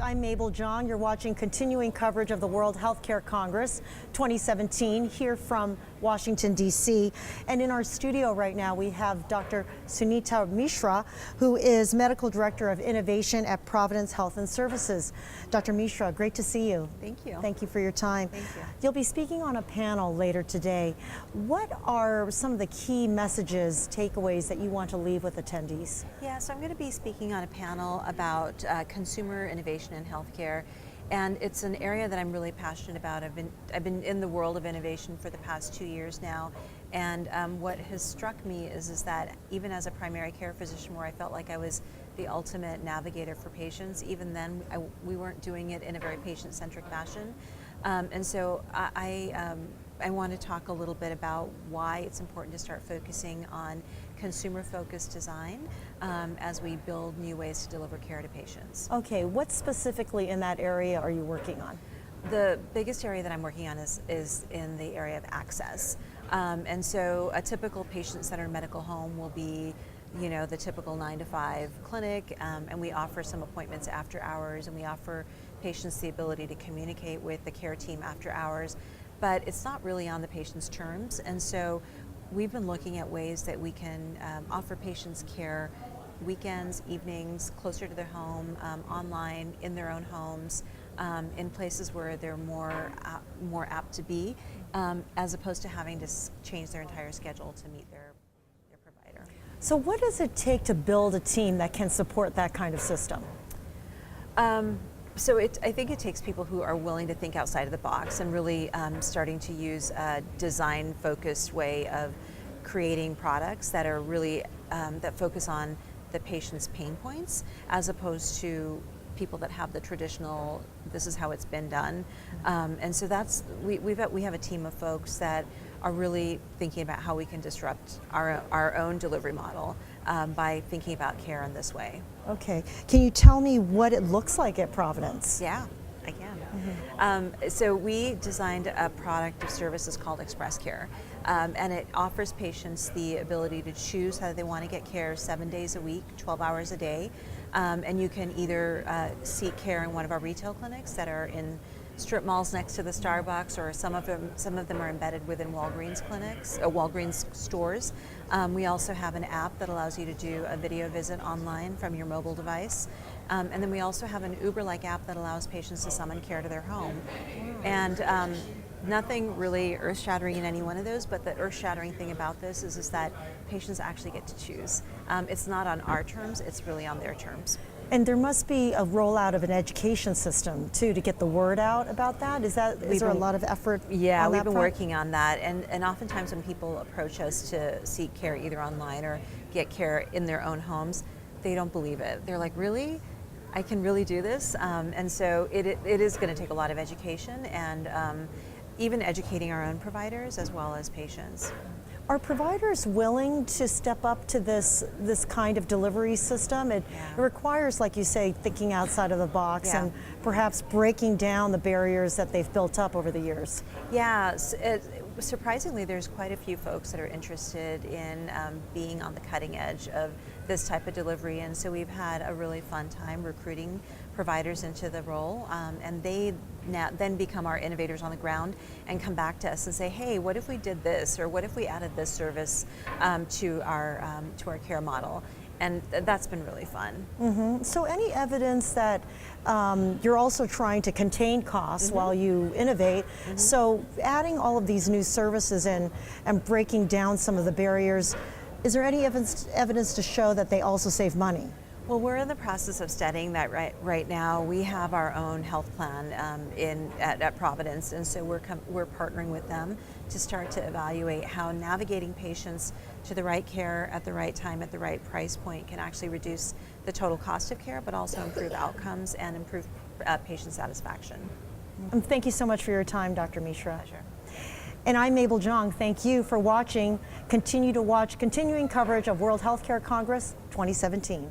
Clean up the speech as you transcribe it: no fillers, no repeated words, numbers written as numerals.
I'm Mabel Jong. You're watching continuing coverage of the World Healthcare Congress 2017 here from Washington, D.C. And in our studio right now, we have Dr. Sunita Mishra, who is Medical Director of Innovation at Providence Health and Services. Dr. Mishra, great to see you. Thank you. Thank you for your time. Thank you. You'll be speaking on a panel later today. What are some of the key messages, takeaways that you want to leave with attendees? Yeah, so I'm going to be speaking on a panel about consumer innovation in healthcare, and it's an area that I'm really passionate about. I've been in the world of innovation for the past 2 years now, and what has struck me is that even as a primary care physician, where I felt like I was the ultimate navigator for patients, even then we weren't doing it in a very patient-centric fashion. And so I want to talk a little bit about why it's important to start focusing on consumer-focused design as we build new ways to deliver care to patients. Okay, what specifically in that area are you working on? The biggest area that I'm working on is in the area of access. And so a typical patient-centered medical home will be, you know, the typical 9 to 5 clinic, and we offer some appointments after hours, and we offer patients the ability to communicate with the care team after hours, but it's not really on the patient's terms. And so we've been looking at ways that we can offer patients care weekends, evenings, closer to their home, online, in their own homes, in places where they're more apt to be, as opposed to having to change their entire schedule to meet their provider. So what does it take to build a team that can support that kind of system? So I think it takes people who are willing to think outside of the box and really starting to use a design-focused way of creating products that are really, that focus on the patient's pain points, as opposed to people that have the traditional, this is how it's been done. And so that's, we have a team of folks that are really thinking about how we can disrupt our own delivery model by thinking about care in this way. Okay, can you tell me what it looks like at Providence? Yeah, I can. So we designed a product of services called Express Care, and it offers patients the ability to choose how they want to get care 7 days a week, 12 hours a day, and you can either seek care in one of our retail clinics that are in strip malls next to the Starbucks, or some of them are embedded within Walgreens clinics, Walgreens stores. We also have an app that allows you to do a video visit online from your mobile device. And then we also have an Uber-like app that allows patients to summon care to their home. And nothing really earth-shattering in any one of those, but the earth-shattering thing about this is that patients actually get to choose. It's not on our terms, it's really on their terms. And there must be a rollout of an education system too to get the word out about that. Is there a lot of effort? Yeah, we've been front? working on that, and oftentimes when people approach us to seek care either online or get care in their own homes, they don't believe it. They're like, really? I can really do this? And so it is going to take a lot of education, and even educating our own providers as well as patients. Are providers willing to step up to this kind of delivery system? It requires, like you say, thinking outside of the box and perhaps breaking down the barriers that they've built up over the years. Yeah, surprisingly, there's quite a few folks that are interested in being on the cutting edge of this type of delivery, and so we've had a really fun time recruiting providers into the role, and they then become our innovators on the ground and come back to us and say, hey, what if we did this, or what if we added this service to our care model? And that's been really fun. Mm-hmm. So any evidence that you're also trying to contain costs while you innovate, so adding all of these new services in and breaking down some of the barriers, is there any evidence to show that they also save money? Well, we're in the process of studying that right now. We have our own health plan at Providence, and so we're partnering with them to start to evaluate how navigating patients to the right care at the right time at the right price point can actually reduce the total cost of care, but also improve outcomes and improve patient satisfaction. Thank you so much for your time, Dr. Mishra. Pleasure. And I'm Mabel Jong. Thank you for watching. Continue to watch continuing coverage of World Healthcare Congress 2017.